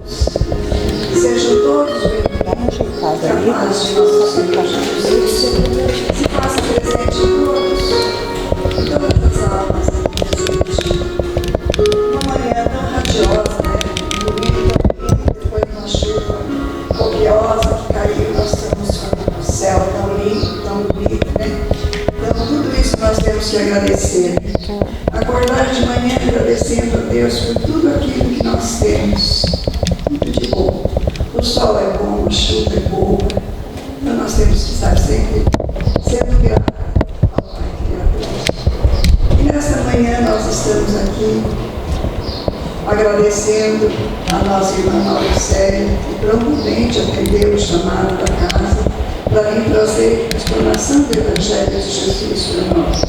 Deus. Sejam todos bem-vindos, capazes de nosso Senhor Jesus, se faça presente em todas as almas aqui. Uma manhã tão radiosa, né? Domingo também, depois de uma chuva copiosa que caiu, nós estamos com o céu tão limpo, tão bonito, né? Então, tudo isso nós temos que agradecer. Acordar de manhã agradecendo a Deus por tudo aquilo que nós temos. Tudo de bom. O sol é bom, a chuva é boa. Então nós temos que estar sempre sendo gratos ao Pai Criador. E nesta manhã nós estamos aqui agradecendo a nossa irmã Mauricélia, que prontamente atendeu o chamado da casa para vir trazer a explanação do Evangelho de Jesus para nós.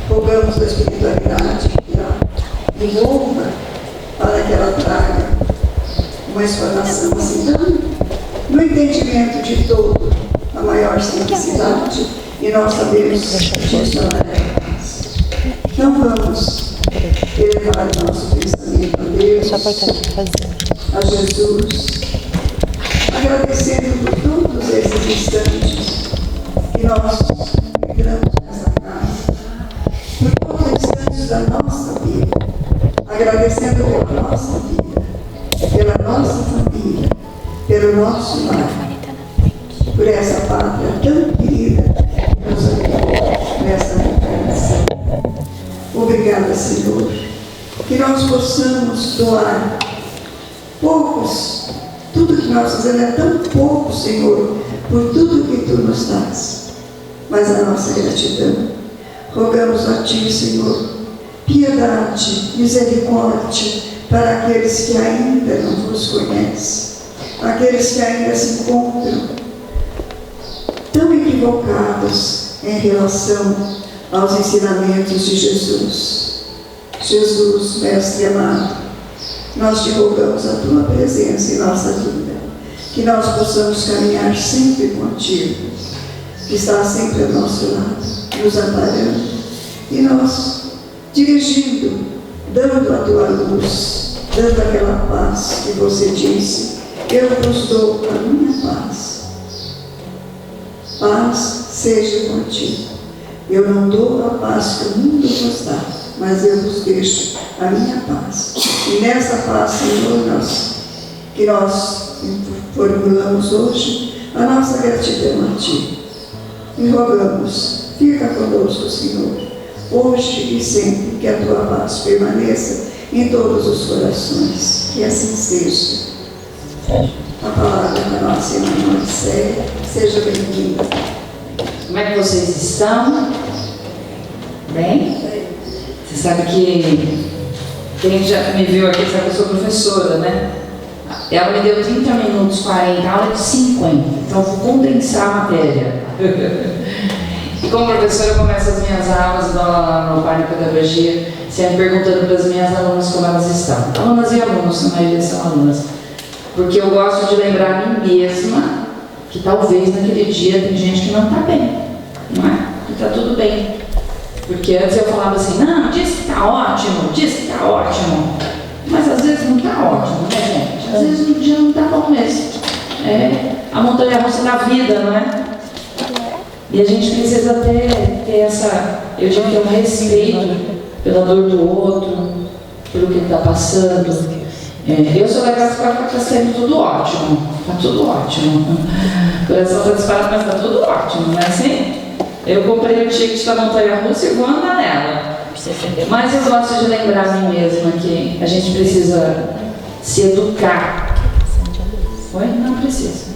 Rogamos a espiritualidade que a envolva para que ela traga uma explanação assim, no entendimento de todo, a maior simplicidade, e nós sabemos disso ela é capaz. Então vamos elevar nosso pensamento a Deus, a Jesus, agradecendo por todos esses instantes que nós entramos nessa casa, por todos os instantes da nossa vida, agradecendo pela nossa vida, pela nossa família, pelo nosso lar, por essa pátria tão querida que nos acolheu nessa reencarnação. Obrigada, Senhor, que nós possamos doar poucos, tudo que nós fazemos é tão pouco, Senhor, por tudo que Tu nos dás, mas a nossa gratidão. Rogamos a Ti, Senhor, piedade, misericórdia para aqueles que ainda não vos conhecem, aqueles que ainda se encontram tão equivocados em relação aos ensinamentos de Jesus. Jesus, Mestre amado, nós te rogamos a Tua presença em nossa vida, que nós possamos caminhar sempre contigo, que está sempre ao nosso lado, nos amparando, e nós dirigindo, dando a Tua luz, dando aquela paz que você disse: eu vos dou a minha paz. Paz seja contigo. Eu não dou a paz que o mundo vos dá, mas eu vos deixo a minha paz. E nessa paz, Senhor, que nós formulamos hoje, a nossa gratidão a Ti. E rogamos, fica conosco, Senhor, hoje e sempre, que a Tua paz permaneça em todos os corações. Que assim seja. A palavra da nossa irmã Mauricélia. Seja bem-vinda. Como é que vocês estão? Bem? Você sabe que quem já me viu aqui sabe que eu sou professora, né? Ela me deu 30 minutos, 40, aula de 50. Então eu vou condensar a matéria. E como professora eu começo as minhas aulas lá no Parque de Pedagogia, sempre perguntando para as minhas alunas como elas estão. Alunas e alunos, na maioria são alunas. Porque eu gosto de lembrar a mim mesma que talvez naquele dia tem gente que não está bem, não é? Que está tudo bem. Porque antes eu falava assim: não, diz que está ótimo, diz que está ótimo. Mas às vezes não está ótimo, né, gente? Às vezes no dia não está bom mesmo. É a montanha-russa da vida, não é? E a gente precisa ter essa, eu digo que é um respeito pela dor do outro, pelo que ele está passando. Eu sou daquelas que está sendo tudo ótimo, está tudo ótimo. O coração está disparado, mas está tudo ótimo, não é assim? Eu comprei o ticket da montanha-russa e vou andar nela. Mas eu gosto de lembrar a mim mesma que a gente precisa se educar. Oi? Não precisa.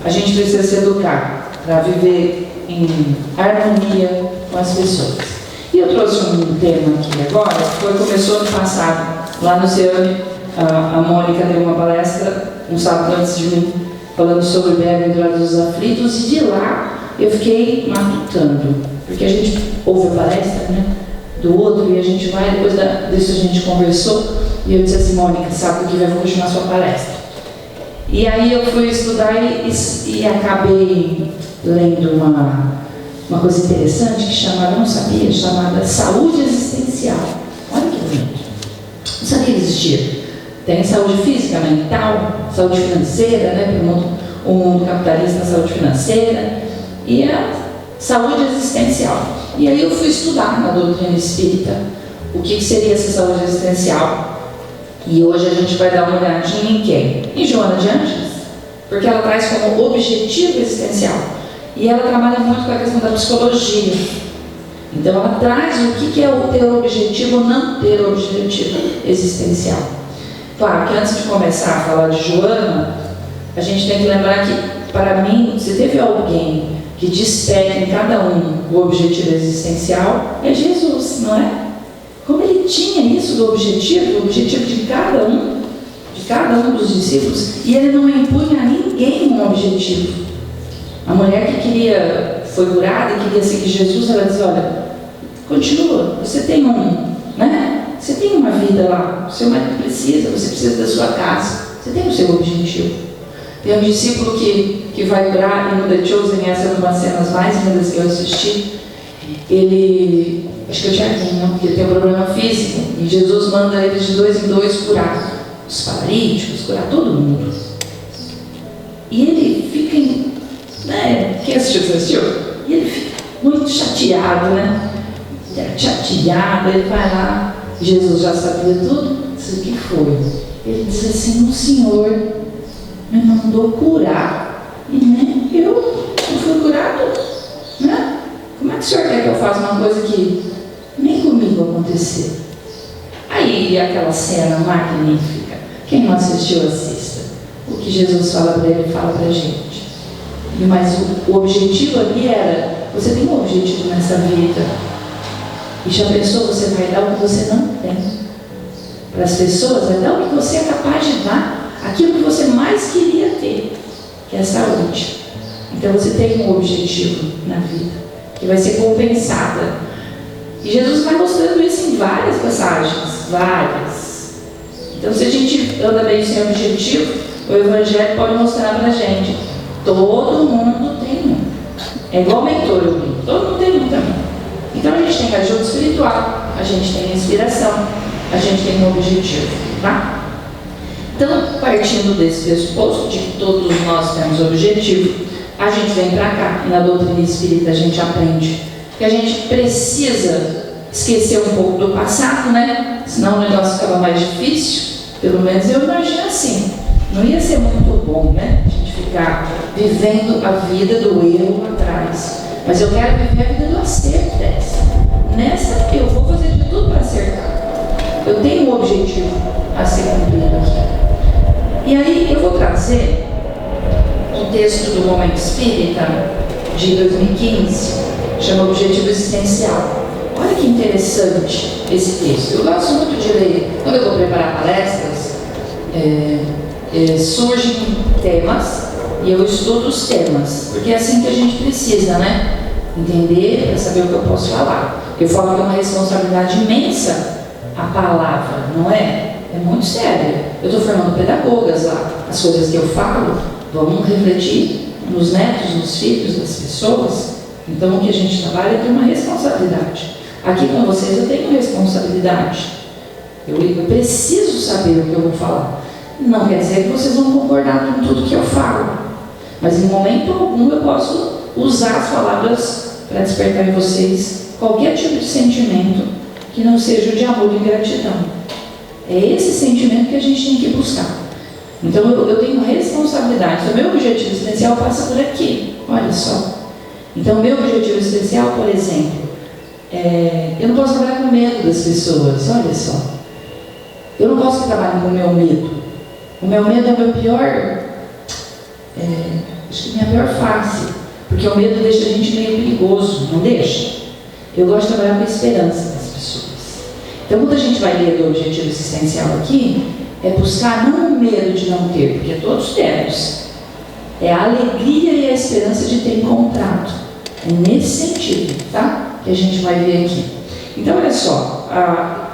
A gente precisa se educar para viver em harmonia com as pessoas. E eu trouxe um tema aqui agora, que começou ano passado. Lá no CEAM, a Mônica deu uma palestra um sábado antes de mim, falando sobre bem-aventurados dos aflitos, e de lá eu fiquei matutando, porque a gente ouve a palestra, né, do outro, e a gente vai, depois disso a gente conversou, e eu disse assim: Mônica, sabe o que vai continuar a sua palestra? E aí eu fui estudar e acabei lendo uma coisa interessante que não sabia, chamada saúde existencial. Olha que bonito. Não sabia que existia. Tem saúde física, mental, saúde financeira, né? O mundo capitalista, a saúde financeira e a saúde existencial. E aí eu fui estudar na doutrina espírita o que seria essa saúde existencial. E hoje a gente vai dar uma olhadinha em quem? Em Joana de Ângeles, porque ela traz como objetivo existencial. E ela trabalha muito com a questão da psicologia. Então ela traz o que é o ter objetivo ou não ter objetivo existencial. Claro que antes de começar a falar de Joana, a gente tem que lembrar que, para mim, se teve alguém que desperta em cada um o objetivo existencial, é Jesus, não é? Como ele tinha isso do objetivo, o objetivo de cada um dos discípulos, e ele não impunha a ninguém um objetivo. A mulher que foi curada e queria seguir Jesus, ela diz: olha, continua, você tem você tem uma vida lá, o seu marido precisa, você precisa da sua casa, você tem o seu objetivo. Tem um discípulo que vai curar, e no The Chosen, essa é uma das cenas mais lindas que eu assisti. Ele, acho que eu tinha aqui, não, porque ele tem um problema físico, e Jesus manda eles de 2 em 2 curar os paralíticos, curar todo mundo. E ele fica, quem assistiu? E ele fica muito chateado, Chateado, ele vai lá, Jesus já sabia tudo, diz: o que foi? Ele diz assim: o Senhor me mandou curar, e nem eu fui curado, né? Como é que o Senhor quer que eu faça uma coisa que nem comigo aconteceu? Aí aquela cena magnífica, quem não assistiu, assista. O que Jesus fala para ele, fala para a gente. Mas o objetivo ali era: você tem um objetivo nessa vida, e já pensou, você vai dar o que você não tem para as pessoas, vai dar o que você é capaz de dar, aquilo que você mais queria ter, que é a saúde. Então você tem um objetivo na vida, que vai ser compensada. E Jesus vai mostrando isso em várias passagens, várias. Então, se a gente anda bem sem objetivo, o Evangelho pode mostrar para a gente: todo mundo tem um. É igual mentor, eu digo, todo mundo tem um também. Então a gente tem ajuda espiritual, a gente tem inspiração, a gente tem um objetivo, tá? Então, partindo desse pressuposto de que todos nós temos objetivo, a gente vem para cá e na doutrina espírita a gente aprende que a gente precisa esquecer um pouco do passado, Senão o negócio ficava mais difícil. Pelo menos eu imagino assim. Não ia ser muito bom, A gente ficar vivendo a vida do erro atrás. Mas eu quero viver a vida do acerto dessa. Nessa eu vou fazer de tudo para acertar. Eu tenho um objetivo a ser cumprido aqui. E aí eu vou trazer um texto do Momento Espírita de 2015, chama Objetivo Existencial. Olha que interessante esse texto. Eu gosto muito de ler. Quando eu vou preparar palestras, surgem temas e eu estudo os temas, porque é assim que a gente precisa, entender para saber o que eu posso falar. Eu falo que é uma responsabilidade imensa a palavra, não é? É muito séria. Eu estou formando pedagogas lá. As coisas que eu falo vão refletir nos netos, nos filhos das pessoas. Então o que a gente trabalha tem uma responsabilidade. Aqui com vocês eu tenho responsabilidade. Eu preciso saber o que eu vou falar. Não quer dizer que vocês vão concordar com tudo que eu falo, mas em momento algum eu posso usar as palavras para despertar em vocês qualquer tipo de sentimento que não seja o de amor e gratidão. É esse sentimento que a gente tem que buscar. Então eu tenho responsabilidade. O meu objetivo existencial passa por aqui. Olha só. Então o meu objetivo existencial, por exemplo, eu não posso trabalhar com medo das pessoas. Olha só. Eu não posso trabalhar com o meu medo. O meu medo é o meu pior, acho que minha pior face, porque o medo deixa a gente meio perigoso, não deixa? Eu gosto de trabalhar com a esperança das pessoas. Então, quando a gente vai ler do objetivo existencial aqui, é buscar não o medo de não ter, porque todos temos, é a alegria e a esperança de ter encontrado. É nesse sentido, tá? Que a gente vai ver aqui. Então, olha só,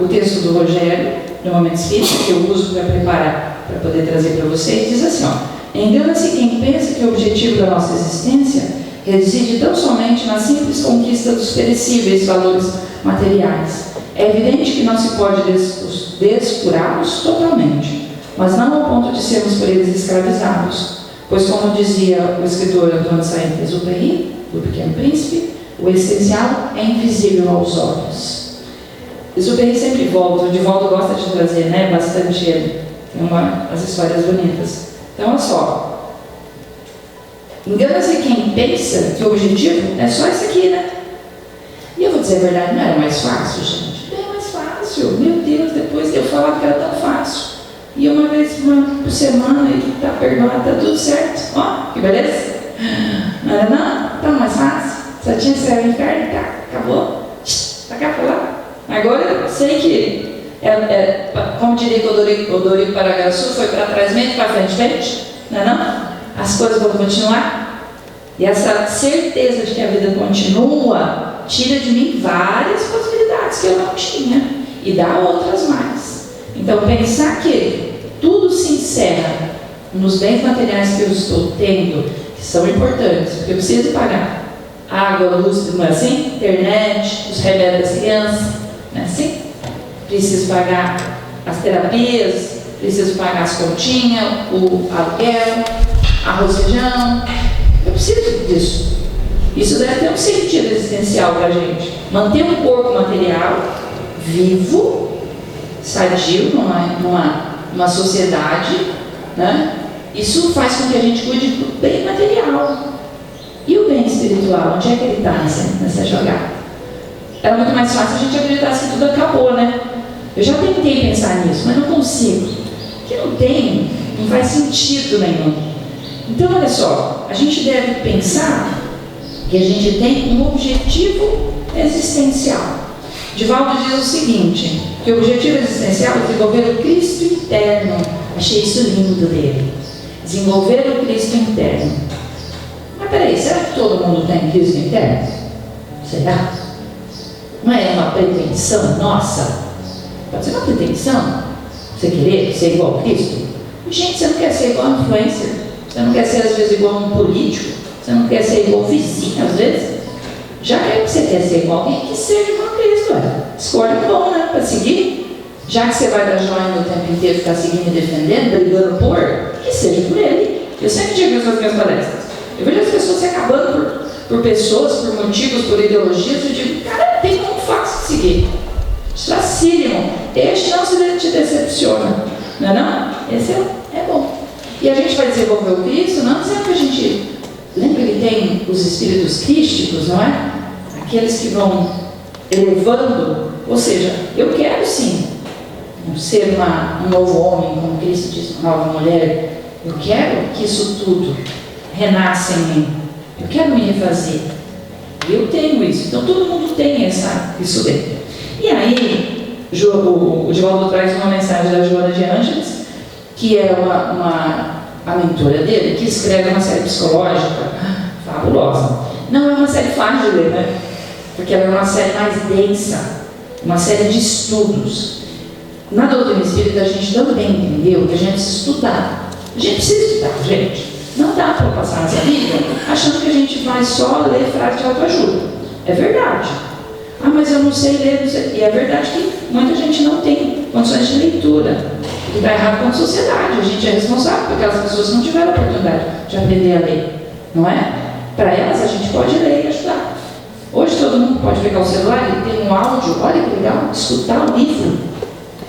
o texto do Rogério, no Momento Espírita, que eu uso para preparar, para poder trazer para vocês, diz assim: engana-se quem pensa que o objetivo da nossa existência reside tão somente na simples conquista dos perecíveis valores materiais. É evidente que não se pode descurá-los totalmente. mas não ao ponto de sermos por eles escravizados. Pois, como dizia o escritor Antoine Saint-Exupéry, do Pequeno Príncipe, o essencial é invisível aos olhos. Exupéry sempre volta, o Divaldo gosta de trazer, né, bastante ele. Tem as histórias bonitas. Então, olha só. Engana-se quem pensa que o objetivo é só esse aqui, né? E eu vou dizer a verdade, não era mais fácil, gente? Bem mais fácil. Meu Deus, depois eu falava que era tão fácil. E uma vez por semana e está perdoado, está tudo certo. Ó, que beleza? Não era não? Tá mais fácil. Só tinha servo de carne, tá, acabou. Tá cá pra lá. Agora eu sei que, como diria Odorico Paragaçu, foi para trás mesmo, para frente, não é não? As coisas vão continuar. E essa certeza de que a vida continua tira de mim várias possibilidades que eu não tinha e dá outras mais. Então, pensar que tudo se encerra nos bens materiais que eu estou tendo, que são importantes, porque eu preciso pagar água, luz, não é assim? Internet, os remédios das crianças, não é assim? Preciso pagar as terapias, preciso pagar as continhas, o aluguel, arroz e feijão. Eu preciso disso. Isso deve ter um sentido existencial para a gente. Manter um corpo material vivo, sadio numa sociedade, né? Isso faz com que a gente cuide do bem material. E o bem espiritual, onde é que ele está nessa jogada? Era muito mais fácil a gente acreditar que tudo acabou, né? Eu já tentei pensar nisso, mas não consigo. Porque não faz sentido nenhum. Então, olha só, a gente deve pensar que a gente tem um objetivo existencial. Divaldo diz o seguinte, que o objetivo existencial é desenvolver o Cristo interno. Achei isso lindo dele. Desenvolver o Cristo interno. Mas peraí, será que todo mundo tem Cristo interno? Será? Não é uma pretensão nossa? Pode ser uma pretensão? Você querer ser igual a Cristo? Gente, você não quer ser igual a um influencer? Você não quer ser, às vezes, igual a um político? Você não quer ser igual ao vizinho, às vezes? Já que você quer ser igual a alguém, que seja igual a Cristo, escolhe um bom, né, para seguir. Já que você vai dar joia no tempo inteiro, ficar seguindo e defendendo, brigando por, que seja por ele. Eu sempre digo isso nas minhas palestras. Eu vejo as pessoas se acabando por pessoas, por motivos, por ideologias. Eu digo, cara, tem como fácil seguir. Facílimo. Este não te decepciona. Não é não? Esse é bom. E a gente vai desenvolver o Cristo, não dizendo que a gente... Lembra que tem os espíritos crísticos, não é? Aqueles que vão elevando. Ou seja, eu quero sim ser um novo homem, como Cristo diz, uma nova mulher. Eu quero que isso tudo renasça em mim. Eu quero me refazer. Eu tenho isso. Então todo mundo tem isso dentro. E aí, o Divaldo traz uma mensagem da Joana de Ângeles, que é a mentora dele, que escreve uma série psicológica fabulosa. Não é uma série fácil de ler, né? Porque ela é uma série mais densa, uma série de estudos. Na doutrina espírita, a gente também entendeu que a gente precisa estudar. A gente precisa estudar, gente. Não dá para passar nessa vida achando que a gente vai só ler frase de autoajuda. É verdade. Ah, mas eu não sei ler, não sei. E é verdade que muita gente não tem condições de leitura. O que está errado com a sociedade. A gente é responsável por aquelas pessoas que não tiveram a oportunidade de aprender a ler. Não é? Para elas, a gente pode ler e ajudar. Hoje todo mundo pode pegar o celular e ter um áudio. Olha que legal. Escutar o livro.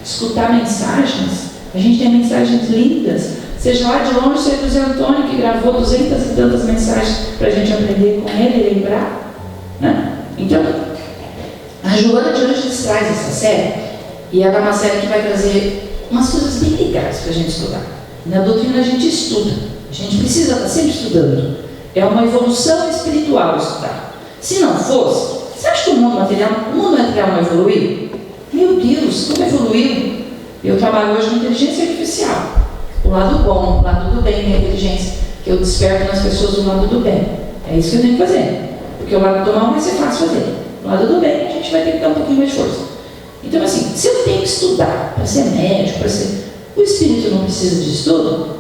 Escutar mensagens. A gente tem mensagens lindas. Seja lá de longe, seja do Zé Antônio, que gravou 200 e tantas mensagens para a gente aprender com ele e lembrar. Né? Então, a Joana de Ângeles traz essa série, e ela é uma série que vai trazer umas coisas bem legais para a gente estudar. Na doutrina a gente estuda, a gente precisa estar sempre estudando. É uma evolução espiritual estudar. Se não fosse, você acha que o mundo material não evoluiu? Meu Deus, como evoluiu? Eu trabalho hoje com inteligência artificial. O lado bom, o lado do bem da inteligência, que eu desperto nas pessoas do lado do bem. É isso que eu tenho que fazer. Porque o lado do mal vai ser fácil fazer. O lado do bem, a gente vai ter que dar um pouquinho mais de força. Então, assim, se eu tenho que estudar para ser médico, para ser... O espírito não precisa de estudo?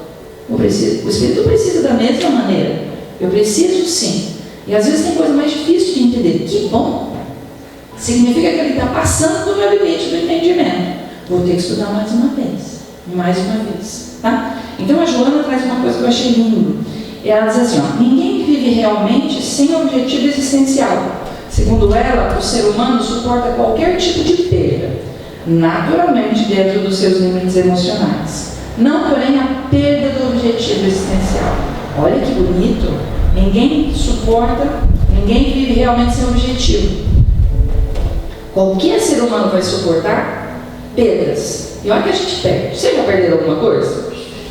O espírito precisa da mesma maneira. Eu preciso sim. E às vezes tem coisa mais difícil de entender. Que bom! Significa que ele está passando do meu limite do entendimento. Vou ter que estudar mais uma vez. mais uma vez, tá? Então a Joana traz uma coisa que eu achei lindo. Ela diz assim, ó, ninguém vive realmente sem objetivo existencial. Segundo ela, o ser humano suporta qualquer tipo de perda, naturalmente dentro dos seus limites emocionais. Não, porém, a perda do objetivo existencial. Olha que bonito. Ninguém suporta, ninguém vive realmente sem objetivo. Qualquer ser humano vai suportar perdas. E olha que a gente perde. Você já perdeu alguma coisa?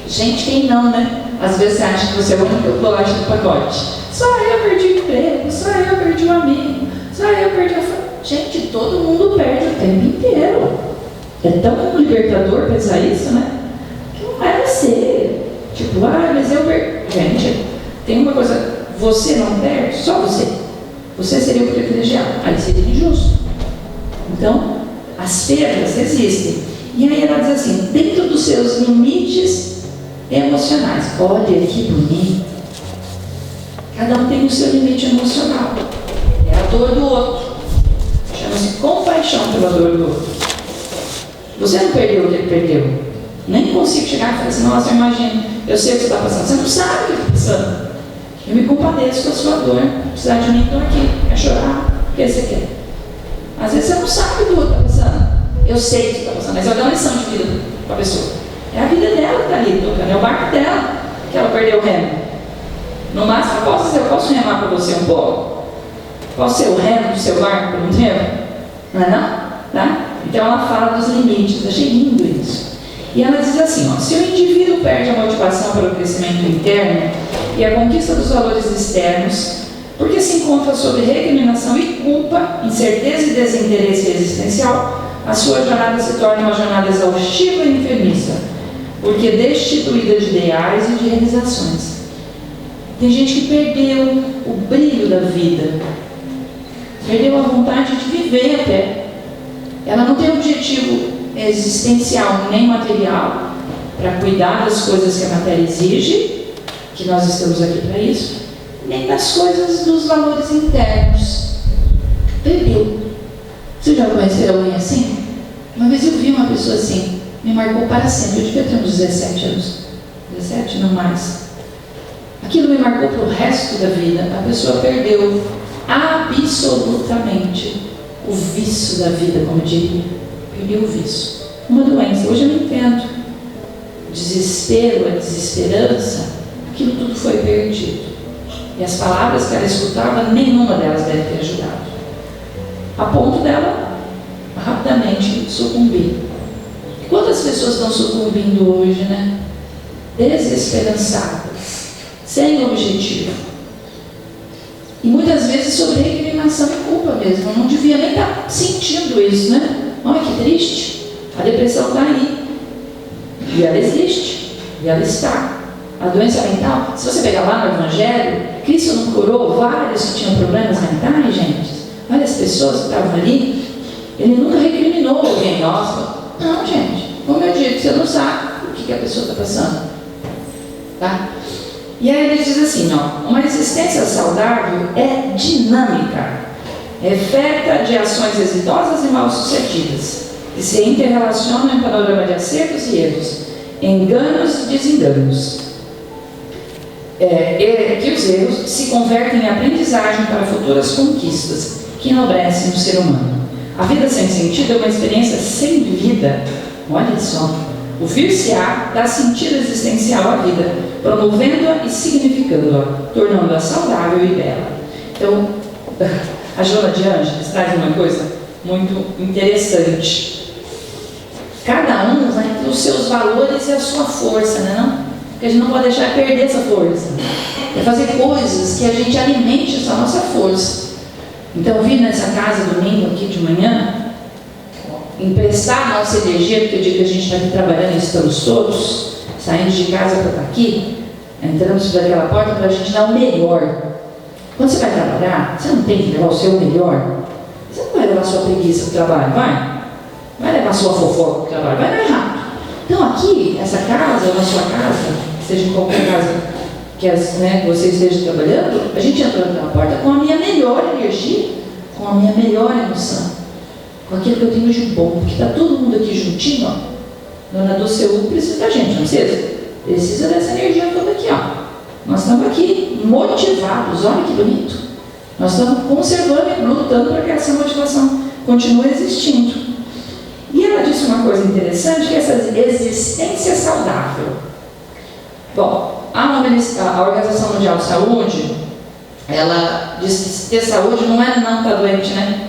Gente, quem não, né? Às vezes você acha que você é o único bolacha do pacote. Só eu perdi o emprego, só eu perdi um amigo, só eu perdi a família. Gente, todo mundo perde o tempo inteiro. É tão libertador pensar isso, né? Que não era ser. Tipo, mas eu perdi. Gente, tem uma coisa, você não perde, só você. Você seria o privilegiado. Aí seria injusto. Então, as perdas existem. E aí ela diz assim, dentro dos seus limites emocionais. Olha que bonito. Cada um tem o seu limite emocional. É a dor do outro. Chama-se compaixão pela dor do outro. Você não perdeu o que ele perdeu. Nem consigo chegar e falar assim, nossa, eu imagino, eu sei o que você está passando. Você não sabe o que está passando. Eu me compadeço com a sua dor. Precisar de mim, estou aqui. Quer chorar? O que você quer? Às vezes você não sabe o que o outro está passando. Eu sei o que você está passando, mas eu vou dar uma lição de vida para a pessoa. É a vida dela que está ali tocando, é o barco dela que ela perdeu o remo. No máximo eu posso remar para você um pouco? Posso ser o remo do seu barco por um tempo? Não é não? Tá? Então ela fala dos limites, achei lindo isso. E ela diz assim, ó, se o indivíduo perde a motivação para o crescimento interno e a conquista dos valores externos, porque se encontra sob recriminação e culpa, incerteza e desinteresse existencial, a sua jornada se torna uma jornada exaustiva e enfermiça, porque destituída de ideais e de realizações. Tem gente que perdeu o brilho da vida, perdeu a vontade de viver até. Ela não tem objetivo existencial nem material para cuidar das coisas que a matéria exige, que nós estamos aqui para isso, nem das coisas dos valores internos. Perdeu. Vocês já conheceram alguém assim? Uma vez eu vi uma pessoa assim, me marcou para sempre. Eu devia ter uns 17 anos. 17, não mais. Aquilo me marcou para o resto da vida. A pessoa perdeu absolutamente o vício da vida, como eu diria. Perdeu o vício. Uma doença. Hoje eu não entendo. O desespero, a desesperança, aquilo tudo foi perdido. E as palavras que ela escutava, nenhuma delas deve ter ajudado. A ponto dela rapidamente sucumbir. E quantas pessoas estão sucumbindo hoje, né? Desesperançadas, sem objetivo. E muitas vezes sobre recriminação e culpa mesmo. Não devia nem estar sentindo isso, né? Olha que triste. A depressão está aí. E ela existe. E ela está. A doença mental, se você pegar lá no Evangelho, Cristo não curou vários que tinham problemas mentais, gente? Várias pessoas que estavam ali. Ele nunca recriminou alguém. Nossa, não, gente. Como eu digo, você não sabe o que a pessoa está passando. Tá? E aí ele diz assim, ó, uma existência saudável é dinâmica, é feita de ações exitosas e mal-sucedidas, que se interrelacionam em panorama de acertos e erros, enganos e desenganos. Que os erros se convertem em aprendizagem para futuras conquistas que enobrecem o ser humano. A vida sem sentido é uma experiência sem vida. Olha só. O vir-se-á dá sentido existencial à vida, promovendo-a e significando-a, tornando-a saudável e bela. Então, a Joana de Ângeles traz uma coisa muito interessante. Cada um vai ter os seus valores e a sua força, né, não? Porque a gente não pode deixar perder essa força. É fazer coisas que a gente alimente essa nossa força. Então, eu vim nessa casa domingo aqui de manhã, emprestar a nossa energia, porque eu digo que a gente está aqui trabalhando e estamos todos, saindo de casa para estar aqui, entramos por aquela porta para a gente dar o melhor. Quando você vai trabalhar, você não tem que levar o seu melhor. Você não vai levar a sua preguiça para o trabalho, vai? Vai levar a sua fofoca para o trabalho, vai mais rápido. Então aqui, essa casa, ou na sua casa, seja em qualquer casa que você esteja trabalhando, a gente entra naquela porta com a minha melhor energia, com a minha melhor emoção, com aquilo que eu tenho de bom, porque está todo mundo aqui juntinho, ó, Dona Dulce precisa da gente, não precisa? Precisa dessa energia toda aqui, ó. Nós estamos aqui motivados, olha que bonito. Nós estamos conservando e lutando para que essa motivação continue existindo. E ela disse uma coisa interessante, que é essa existência saudável. Bom, a Organização Mundial de Saúde, ela diz que ter saúde não é não estar doente, né?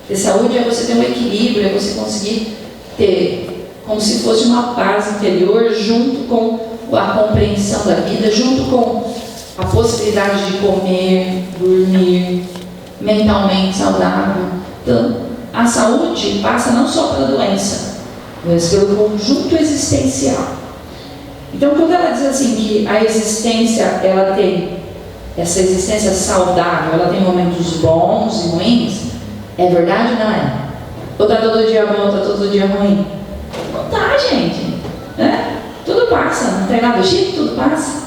Ter saúde é você ter um equilíbrio, é você conseguir ter como se fosse uma paz interior junto com a compreensão da vida, junto com a possibilidade de comer, dormir, mentalmente saudável. Então, a saúde passa não só pela doença, mas pelo conjunto existencial. Então, quando ela diz assim que a existência, ela tem essa existência saudável, ela tem momentos bons e ruins, é verdade ou não é? Ou está todo dia bom, está todo dia ruim? Não tá, gente. Né? Tudo passa, não tem nada chique, tudo passa.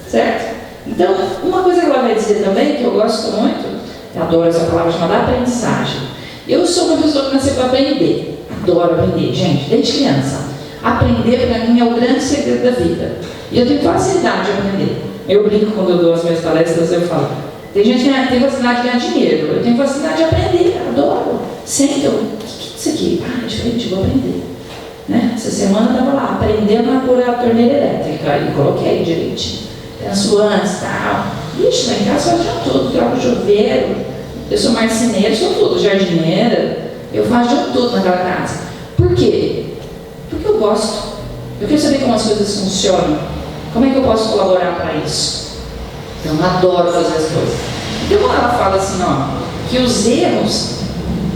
Certo? Então, uma coisa que ela vai dizer também, que eu gosto muito, eu adoro essa palavra chamada aprendizagem. Eu sou uma pessoa que nasceu para aprender. Adoro aprender, gente, desde criança. Aprender para mim é o grande segredo da vida. E eu tenho facilidade de aprender. Eu brinco quando eu dou as minhas palestras, eu falo, tem gente que tem facilidade de ganhar dinheiro, eu tenho facilidade de aprender, adoro. Senta, o que é isso aqui? Ah, é diferente, vou aprender. Né? Essa semana eu estava lá, aprendendo a pôr a torneira elétrica, e coloquei direitinho. Penso antes, tal. Ixi, lá em casa faz de tudo, troco chuveiro, eu sou marceneira, sou tudo, jardineira, eu faço de tudo naquela casa. Por quê? Porque eu gosto. Eu quero saber como as coisas funcionam. Como é que eu posso colaborar para isso? Então, eu adoro fazer as coisas. Então, quando ela fala assim, ó, que os erros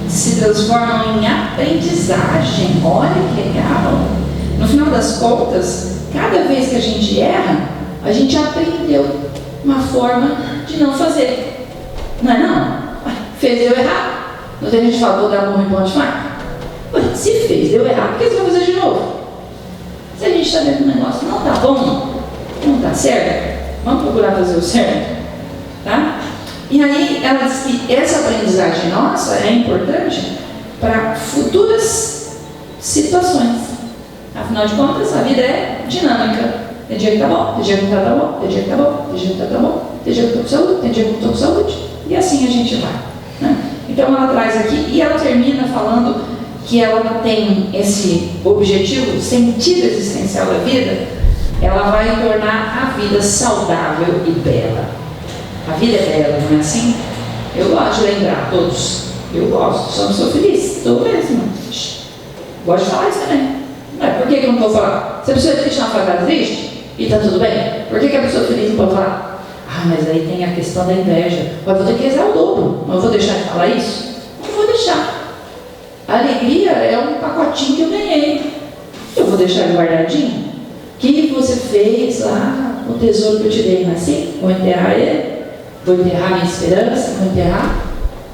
se transformam em aprendizagem, olha que legal. No final das contas, cada vez que a gente erra, a gente aprendeu uma forma de não fazer. Não é não? Fez, deu errado. Não tem gente que fala, vou dar um bom de faca. Se fez, deu errado, por que você vai fazer de novo? Se a gente está vendo um negócio, não está bom, não está certo, vamos procurar fazer o certo, tá? E aí ela diz que essa aprendizagem nossa é importante para futuras situações. Afinal de contas, a vida é dinâmica. Tem dia que tá bom, tem dia que não tá bom, tem dia que tá bom, tem dia que tá bom, tem dia que eu tô com saúde, tem dia que eu não tô com saúde. E assim a gente vai, né? Então ela traz aqui, e ela termina falando que ela tem esse objetivo, sentido existencial da vida, ela vai tornar a vida saudável e bela. A vida é bela, não é assim? Eu gosto de lembrar, todos. Eu gosto, só não sou feliz, estou mesmo. Gosto de falar isso também. Mas por que eu não vou falar? Se a pessoa é triste, não vai ficar triste? E está tudo bem? Por que a pessoa feliz não pode falar? Ah, mas aí tem a questão da inveja. Mas eu vou ter que rezar o dobro. Mas eu vou deixar de falar isso? Não vou deixar. A alegria é um pacotinho que eu ganhei. Eu vou deixar ele guardadinho? O que você fez lá? O tesouro que eu te dei, não é assim? Vou enterrar ele? Vou enterrar minha esperança? Vou enterrar?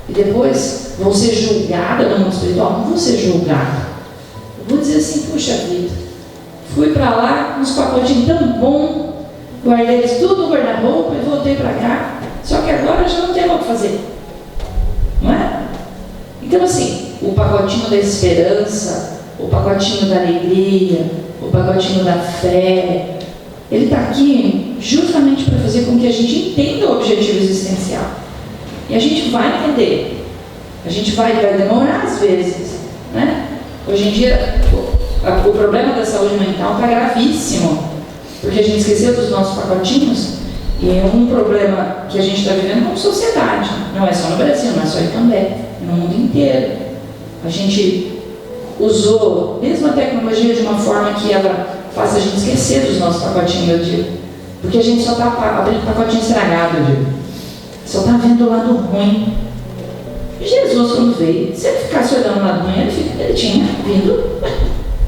E depois vou ser julgada no mundo espiritual? Não vou ser julgada. Eu vou dizer assim, puxa vida, fui para lá com uns pacotinhos tão bons, guardei eles tudo no guarda-roupa e voltei para cá. Só que agora eu já não tenho o que fazer. Não é? Então assim, o pacotinho da esperança, o pacotinho da alegria, o pacotinho da fé, ele está aqui justamente para fazer com que a gente entenda o objetivo existencial. E a gente vai entender. A gente vai demorar às vezes, né? Hoje em dia, o problema da saúde mental está gravíssimo, porque a gente esqueceu dos nossos pacotinhos, e é um problema que a gente está vivendo como sociedade. Não é só no Brasil, não é só em Cambé, é no mundo inteiro. A gente usou mesmo a tecnologia de uma forma que ela faz a gente esquecer dos nossos pacotinhos, eu digo. Porque a gente só está abrindo pacotinho estragado, eu digo. Só está vendo o lado ruim. Jesus, quando veio, se ele ficasse olhando o lado ruim, ele tinha vindo.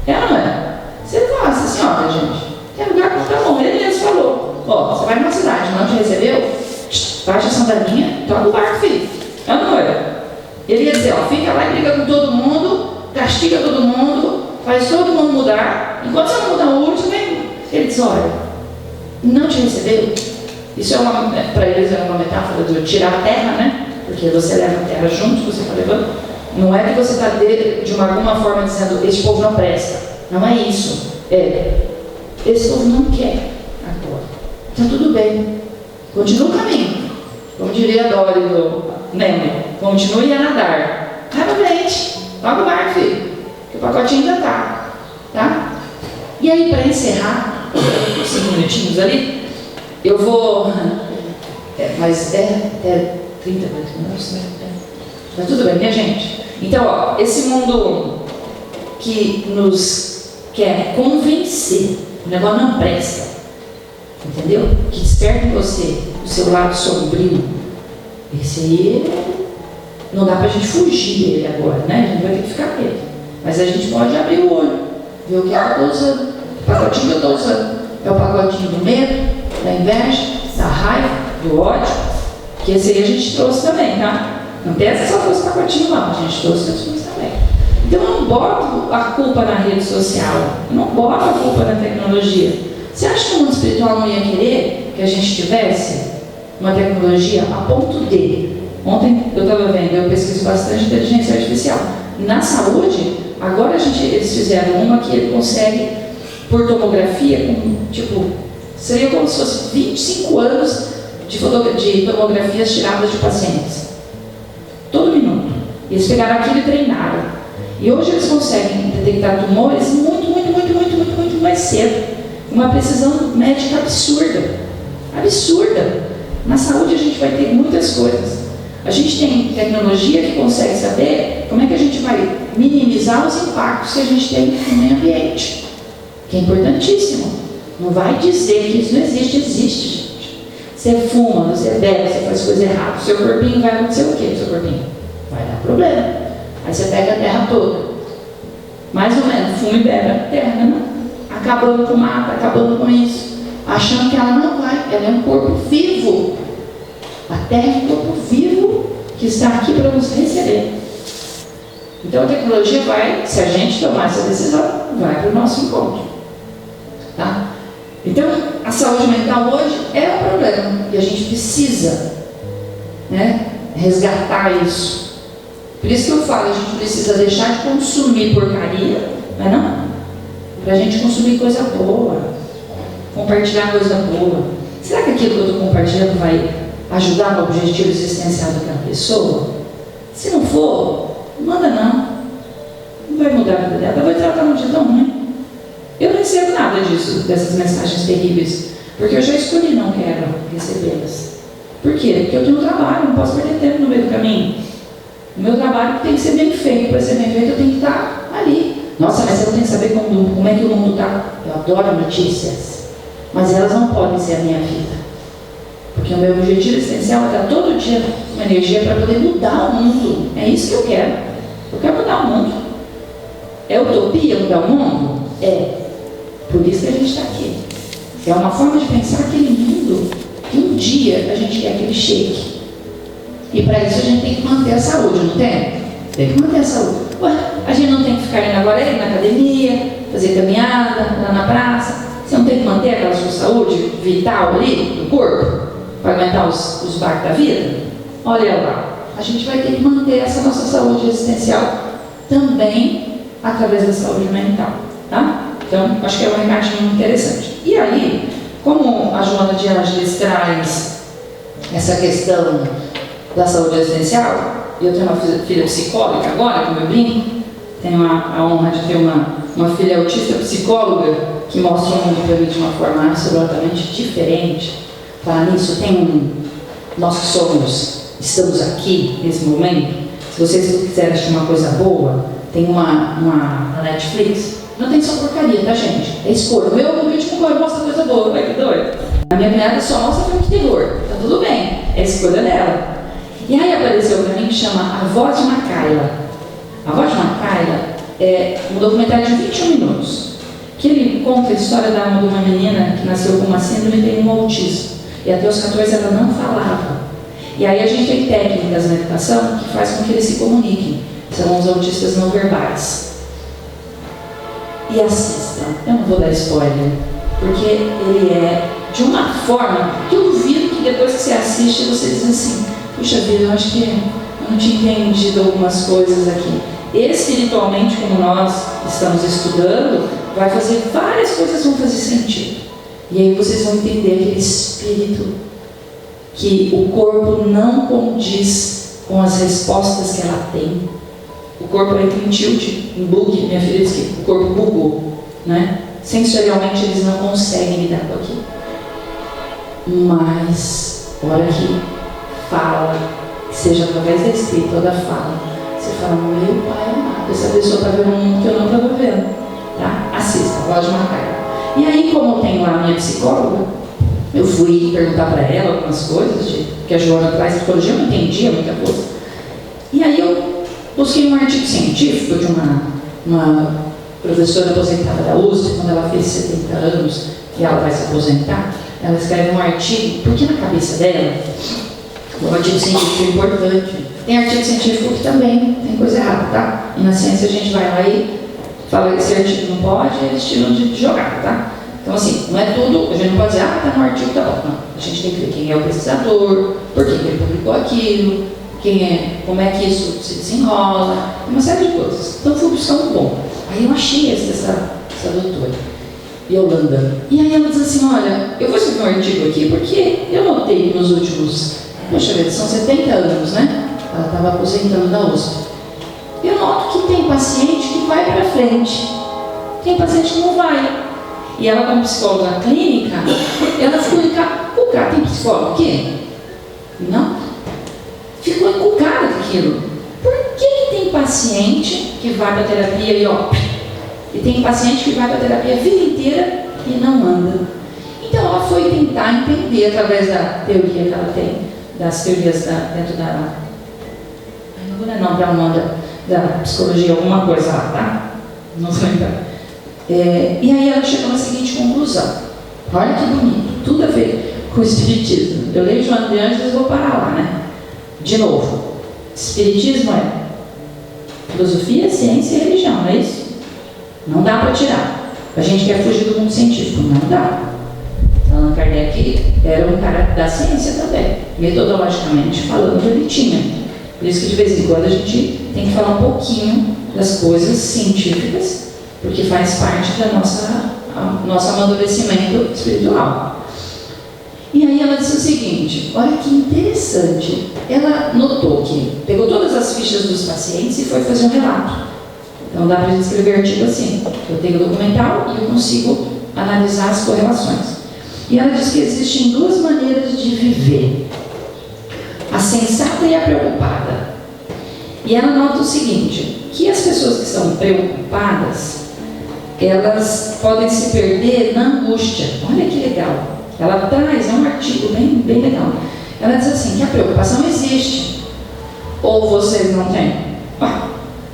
É ou não é? Você fala assim, olha, gente, tem lugar que não está bom. Ele mesmo falou, ó, você vai numa cidade, não te recebeu? Baixa a sandalinha, toca o barco, filho. É ou não é? Ele ia dizer, ó, fica lá e briga com todo mundo, castiga todo mundo, faz todo mundo mudar. Enquanto você não mudar o último, ele diz, olha, não te recebeu? Isso para eles é uma metáfora do tirar a terra, né? Porque você leva a terra junto, você está levando. Não é que você está de alguma forma dizendo, esse povo não presta. Não é isso. esse povo não quer agora. Está tudo bem. Continua o caminho. Como diria a Dory do Nemo, continue a nadar. Vai pra frente. Toca o barco, filho. Que o pacotinho ainda tá. E aí, para encerrar, 5 minutinhos ali, eu vou... mas 30 minutos, né? Tá tudo bem, minha gente? Então, esse mundo que nos quer convencer, o negócio não presta, entendeu? Que desperta em você o seu lado sombrio. Esse aí, não dá pra gente fugir dele agora, né? A gente vai ter que ficar com ele. Mas a gente pode abrir o olho, ver o que eu estou usando. O pacotinho que eu estou usando é o pacotinho do medo, da inveja, da raiva, do ódio, que esse aí a gente trouxe também, tá? Não pensa só fosse pacotinho não, a gente trouxe outros coisas também. Então eu não boto a culpa na rede social, eu não boto a culpa na tecnologia. Você acha que o mundo espiritual não ia querer que a gente tivesse uma tecnologia a ponto de... Ontem eu estava vendo, eu pesquiso bastante inteligência artificial. Na saúde, agora eles fizeram uma que ele consegue, por tomografia, seria como se fosse 25 anos de tomografias tiradas de pacientes. Todo minuto. Eles pegaram aquilo e treinaram. E hoje eles conseguem detectar tumores muito mais cedo. Uma precisão médica absurda. Absurda. Na saúde a gente vai ter muitas coisas. A gente tem tecnologia que consegue saber como é que a gente vai minimizar os impactos que a gente tem no meio ambiente. Que é importantíssimo. Não vai dizer que isso não existe, existe, gente. Você fuma, você bebe, você faz coisa errada, o seu corpinho vai acontecer o quê com o seu corpinho? Vai dar problema. Aí você pega a terra toda. Mais ou menos, fuma e bebe a terra, né? Acabando com o mato, acabando com isso. Achando que ela não vai, ela é um corpo vivo. A terra é um corpo vivo que está aqui para nos receber. Então a tecnologia vai, se a gente tomar essa decisão, vai para o nosso encontro. Tá? Então, a saúde mental hoje é um problema e a gente precisa, né, resgatar isso. Por isso que eu falo, a gente precisa deixar de consumir porcaria, não é não? Para a gente consumir coisa boa, compartilhar coisa boa. Será que aquilo que eu estou compartilhando vai ajudar no objetivo existencial daquela pessoa? Se não for, não manda não. Não vai mudar a vida dela, ela vai tratar um dia tão ruim. Eu não recebo nada disso, dessas mensagens terríveis, porque eu já escolhi não quero recebê-las. Por quê? Porque eu tenho um trabalho, não posso perder tempo no meio do caminho. O meu trabalho tem que ser bem feito, para ser bem feito eu tenho que estar ali. Nossa, mas eu tenho que saber como é que o mundo está. Eu adoro notícias, mas elas não podem ser a minha vida. Porque o meu objetivo essencial é dar todo dia uma energia para poder mudar o mundo. É isso que eu quero. Eu quero mudar o mundo. É utopia mudar o mundo? É. Por isso que a gente está aqui. É uma forma de pensar aquele mundo que um dia a gente quer que ele chegue. E para isso a gente tem que manter a saúde, não tem? Tem que manter a saúde. Ué, a gente não tem que ficar indo agora na academia, fazer caminhada, lá na praça. Você não tem que manter aquela sua saúde vital ali, do corpo, para aguentar os barcos da vida? Olha lá, a gente vai ter que manter essa nossa saúde existencial também através da saúde mental, tá? Então, acho que é um recadinho interessante. E aí, como a Joana de Ângeles traz essa questão da saúde existencial, e eu tenho uma filha psicóloga agora, como eu brinco, tenho a honra de ter uma filha autista psicóloga que mostra o mundo para mim de uma forma absolutamente diferente. Falar nisso, nós que estamos aqui nesse momento, se vocês quiserem assistir uma coisa boa, tem uma na Netflix. Não tem só porcaria, tá, gente? É escolha. O meu algoritmo mostra coisa boa, vai que doido. A minha cunhada só mostra filme de terror. Tá tudo bem, é a escolha dela. E aí apareceu pra mim que chama A Voz de Makayla. A Voz de Makayla é um documentário de 21 minutos, que ele conta a história de uma menina que nasceu com uma síndrome e tem um autismo. E até os 14 ela não falava. E aí a gente tem técnicas na educação que faz com que eles se comuniquem. São os autistas não verbais. E assistam. Eu não vou dar spoiler, porque ele é de uma forma que eu duvido que depois que você assiste você diz assim: puxa vida, eu acho que eu não tinha entendido algumas coisas aqui. Espiritualmente, como nós estamos estudando, vai fazer várias coisas, vão fazer sentido. E aí vocês vão entender aquele espírito que o corpo não condiz com as respostas que ela tem. O corpo entra em tilt, em bug. Minha filha disse que o corpo bugou, né? Sensorialmente eles não conseguem lidar com aquilo. Mas, a hora que fala, que seja através da escrita ou da fala, você fala, meu pai amado, essa pessoa está vendo um mundo que eu não estava vendo. Tá? Assista, pode marcar. E aí, como eu tenho lá a minha psicóloga, eu fui perguntar para ela algumas coisas, que a Joana traz psicologia, eu não entendia muita coisa. E aí eu busquei um artigo científico de uma professora aposentada da USP, quando ela fez 70 anos, e ela vai se aposentar, ela escreve um artigo, porque na cabeça dela, o artigo científico é importante. Tem artigo científico que também tem coisa errada, tá? E na ciência a gente vai lá e fala que esse artigo não pode, eles tiram de jogada, tá? Então assim, não é tudo, a gente não pode dizer, tá no artigo, tá bom. Não, a gente tem que ver quem é o pesquisador, por que ele publicou aquilo, como é que isso se desenrola, uma série de coisas. Então fui buscando bom. Aí eu achei essa doutora, Yolanda. E aí ela diz assim, olha, eu vou escrever um artigo aqui, porque eu notei que nos últimos, poxa vida, são 70 anos, né? Ela estava aposentando da USP. Eu noto que tem paciente que vai para frente, tem paciente que não vai. E ela, como psicóloga clínica, ela ficou encucada. Tem psicólogo aqui? Não. Ficou encucada com aquilo. Por que tem paciente que vai para a terapia e tem paciente que vai para a terapia a vida inteira e não anda? Então ela foi tentar entender através da teoria que ela tem, das teorias dentro da... Não, da psicologia, alguma coisa lá, tá? Não vou lembrar. E aí ela chegou na seguinte conclusão. Olha que bonito, tudo a ver com o espiritismo. Eu leio Joana de Ângeles e vou parar lá, né? De novo, espiritismo é filosofia, ciência e religião, não é isso? Não dá para tirar. A gente quer fugir do mundo científico, não dá. Allan Kardec era um cara da ciência também. Metodologicamente falando, ele tinha. Por isso que de vez em quando a gente tem que falar um pouquinho das coisas científicas, porque faz parte da nosso amadurecimento espiritual. E aí ela disse o seguinte, olha que interessante, ela notou que pegou todas as fichas dos pacientes e foi fazer um relato. Então dá para a gente escrever artigo assim, eu tenho o documental e eu consigo analisar as correlações. E ela diz que existem duas maneiras de viver, a sensata e a preocupada. E ela nota o seguinte, que as pessoas que são preocupadas, elas podem se perder na angústia. Olha que legal. Ela traz, é um artigo bem legal. Ela diz assim, que a preocupação existe. Ou vocês não têm?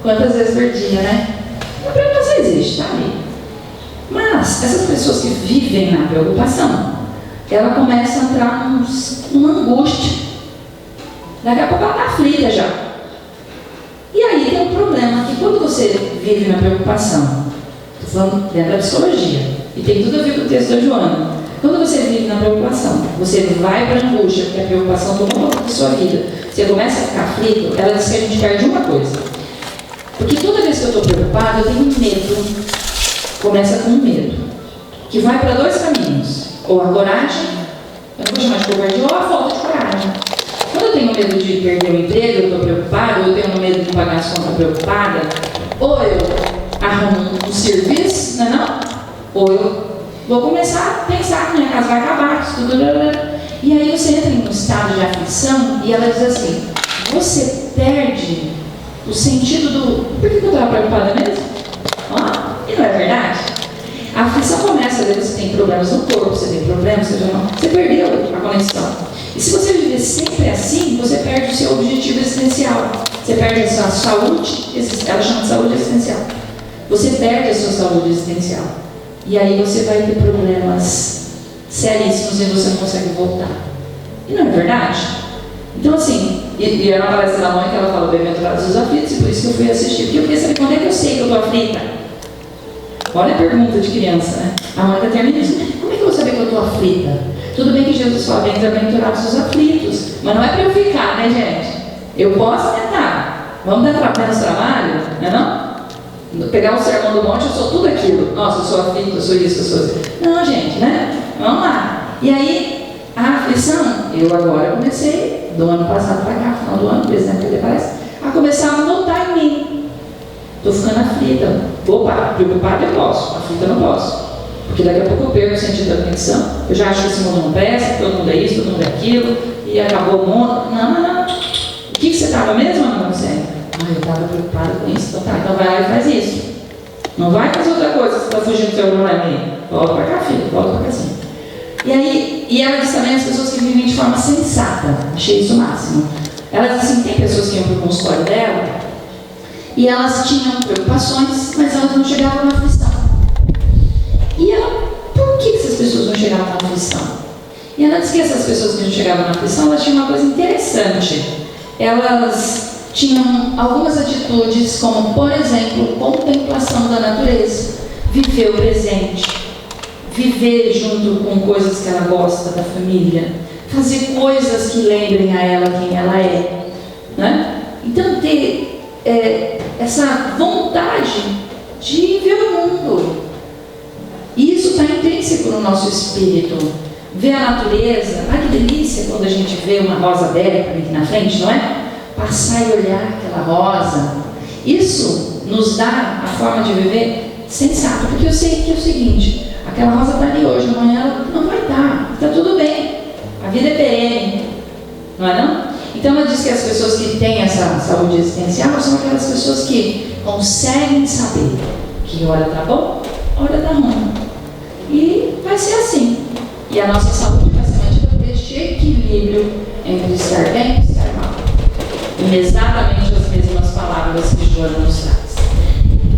Quantas vezes por dia, né? A preocupação existe, tá ali. Mas essas pessoas que vivem na preocupação, ela começa a entrar numa angústia. Daqui a pouco ela está aflita já. E aí tem um problema, que quando você vive na preocupação, estou falando dentro da psicologia, e tem tudo a ver com o texto da Joana, quando você vive na preocupação, você vai para a angústia, porque a preocupação tomou conta da sua vida, você começa a ficar aflito, ela diz que a gente perde uma coisa. Porque toda vez que eu estou preocupado, eu tenho medo. Começa com medo, que vai para dois caminhos, ou a coragem, eu não vou chamar de covardia, ou a falta de coragem. Quando eu tenho medo de perder o emprego, eu estou preocupado, ou eu tenho medo de pagar as contas preocupada, ou eu arrumo um serviço, não? Ou eu vou começar a pensar que minha casa vai acabar, tudo. E aí você entra em um estado de aflição e ela diz assim, você perde o sentido do... Por que eu estava preocupada mesmo? E não é verdade? A aflição começa, às vezes você tem problemas no corpo, você tem problemas, você perdeu a conexão. E se você viver sempre assim, você perde o seu objetivo existencial. Você perde a sua saúde, ela chama de saúde existencial. Você perde a sua saúde existencial. E aí você vai ter problemas seríssimos e você não consegue voltar. E não é verdade? Então assim, e era uma palestra da mãe que ela fala bem-aventurados os aflitos, e por isso que eu fui assistir, porque eu queria saber quando é que eu sei que eu estou aflita. Olha a pergunta de criança, né? A Mônica termina isso, como é que eu vou saber que eu estou aflita? Tudo bem que Jesus fala bem-aventurados os aflitos, mas não é para eu ficar, né, gente? Eu posso tentar. Vamos dar menos trabalho, não é não? pegar o sermão do monte, eu sou tudo aquilo. Nossa, eu sou aflito, eu sou isso, eu sou isso. Não, gente, né? Vamos lá. E aí, a aflição, eu agora comecei, do ano passado para cá, final do ano, presidente que ele parece, a começar a notar em mim. Estou ficando aflita. Opa, preocupada eu posso, aflita eu não posso. Porque daqui a pouco eu perco o sentido da atenção. Eu já acho que esse mundo não presta, todo mundo é isso, todo mundo é aquilo, e acabou o mundo. Não. O que você estava mesmo, Ana Marcela? Eu estava preocupada com isso. Então vai lá e faz isso. Não vai fazer outra coisa, você está fugindo do seu problema aí. Volta para cá, filho, volta para casinha. E aí, ela diz também as pessoas que vivem de forma sensata. Achei isso o máximo. Ela diz assim, tem pessoas que iam para o consultório dela e elas tinham preocupações, mas elas não chegavam na aflição. E ela, por que essas pessoas não chegavam na aflição? E ela diz que essas pessoas que não chegavam na aflição, elas tinham uma coisa interessante. Elas tinham algumas atitudes, como, por exemplo, contemplação da natureza, viver o presente, viver junto com coisas que ela gosta da família, fazer coisas que lembrem a ela quem ela é, né? Então, ter essa vontade de ver o mundo. E isso está intrínseco no nosso espírito. Ver a natureza, que delícia quando a gente vê uma rosa aberta aqui na frente, não é? Passar e olhar aquela rosa. Isso nos dá a forma de viver sensato, porque eu sei que é o seguinte, aquela rosa está ali hoje, amanhã ela não vai estar, está tudo bem, a vida é perene, não é não? Então ela diz que as pessoas que têm essa saúde existencial são aquelas pessoas que conseguem saber que hora está bom, hora está ruim, e vai ser assim, e a nossa saúde vai ser mantida por este equilíbrio entre estar bem e estar mal, em exatamente as mesmas palavras que Joana nos traz.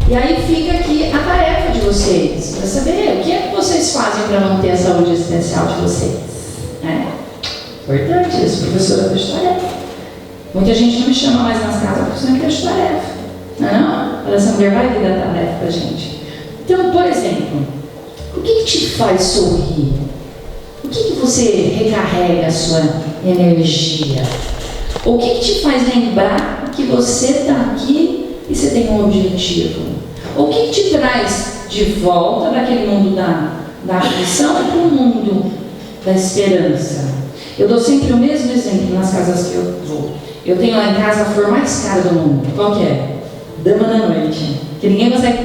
E aí fica aqui a tarefa de vocês, para saber o que é que vocês fazem para manter a saúde existencial de vocês. Importante isso, professora de tarefa. Muita gente não me chama mais nas casas porque você não quer de tarefa. Não? Essa mulher vai vir dar tarefa para a gente. Então, por exemplo, o que te faz sorrir? O que você recarrega a sua energia? O que te faz lembrar que você está aqui e você tem um objetivo? O que te traz de volta daquele mundo da aflição para o mundo da esperança? Eu dou sempre o mesmo exemplo nas casas que eu vou. Eu tenho lá em casa a flor mais cara do mundo. Qual que é? Dama da Noite. Que ninguém consegue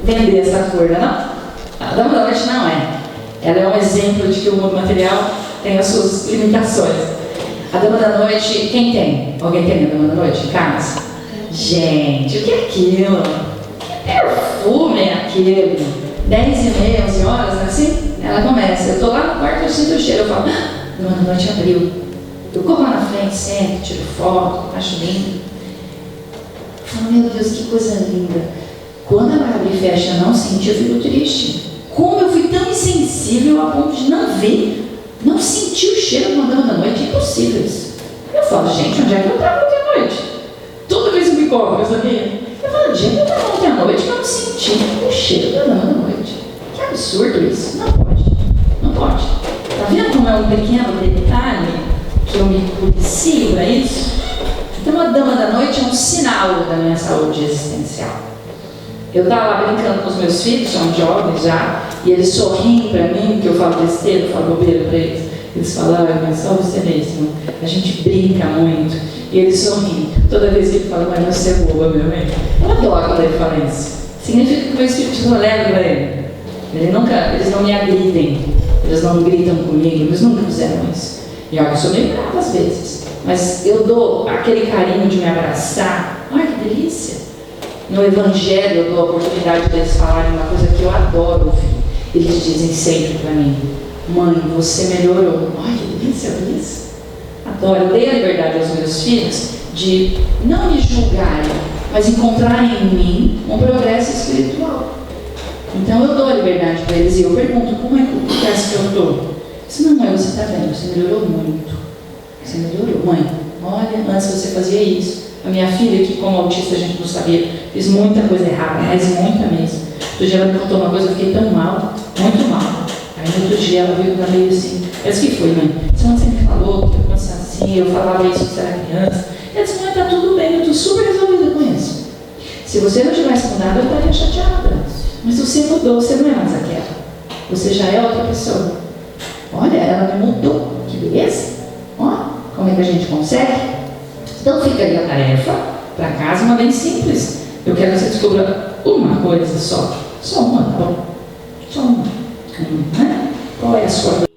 vender essa flor, não? A Dama da Noite não é. Ela é um exemplo de que o mundo material tem as suas limitações. A Dama da Noite, quem tem? Alguém tem a Dama da Noite em casa? Gente, o que é aquilo? Que perfume é aquele? 10h30, 11 horas, assim? Ela começa. Eu estou lá no quarto, eu sinto o cheiro, eu falo, Dama da Noite abriu. Eu corro lá na frente, sento, tiro foto, acho lindo. Eu falo, meu Deus, que coisa linda. Quando ela abre e fecha, não sente, eu fico triste. Como eu fui tão insensível a ponto de não ver, não sentir o cheiro de uma Dama da Noite, é impossível isso. Eu falo, gente, onde é que eu trago ontem à noite? Toda vez que eu me cobro, sabia? Eu falo, gente, eu trago ontem à noite que eu não senti o cheiro da Dama da Noite. Que absurdo isso. Não pode. Não pode. Tá vendo como é um pequeno detalhe que eu me policio para isso? Então a Dama da Noite é um sinal da minha saúde existencial. Eu estava lá brincando com os meus filhos, são jovens já, e eles sorriem para mim, que eu falo besteira, eu falo bobeira para eles. Eles falam, mas só você mesmo. A gente brinca muito. E eles sorriem. Toda vez que ele fala, mas você é boa, meu bem. Eu adoro quando ele fala isso. Significa que o meu espírito não leva para ele. Eles não me agridem. Eles não gritam comigo. Eles nunca fizeram isso. E olha, eu sou meio brava às vezes. Mas eu dou aquele carinho de me abraçar. Ai, que delícia. No Evangelho eu dou a oportunidade deles falarem uma coisa que eu adoro ouvir. Eles dizem sempre para mim, mãe, você melhorou. Ai, que delícia isso. Adoro. Eu dei a liberdade aos meus filhos de não me julgarem, mas encontrarem em mim um progresso espiritual. Então eu dou a liberdade para eles e eu pergunto, como é que eu estou? Se não, mãe, você está vendo, você melhorou muito. Você melhorou, mãe. Olha, antes você fazia isso. A minha filha, que como autista a gente não sabia, fez muita coisa errada, mas muita mesmo. Outro dia ela me contou uma coisa, eu fiquei tão mal, muito mal. Aí no outro dia ela veio para mim assim, parece que foi, mãe. Você não sempre falou que eu pensava assim, eu falava isso quando era criança. Ela disse, mãe, tá tudo bem, eu estou super resolvida com isso. Se você não tivesse mudado, eu estaria chateada. Mas você mudou, você não é mais aquela. Você já é outra pessoa. Olha, ela me mudou. Que beleza? Ó, como é que a gente consegue? Então fica aí a tarefa para casa, uma bem simples. Eu quero que você descubra uma coisa só. Só uma, tá bom? Só uma. Né? Qual é a sua?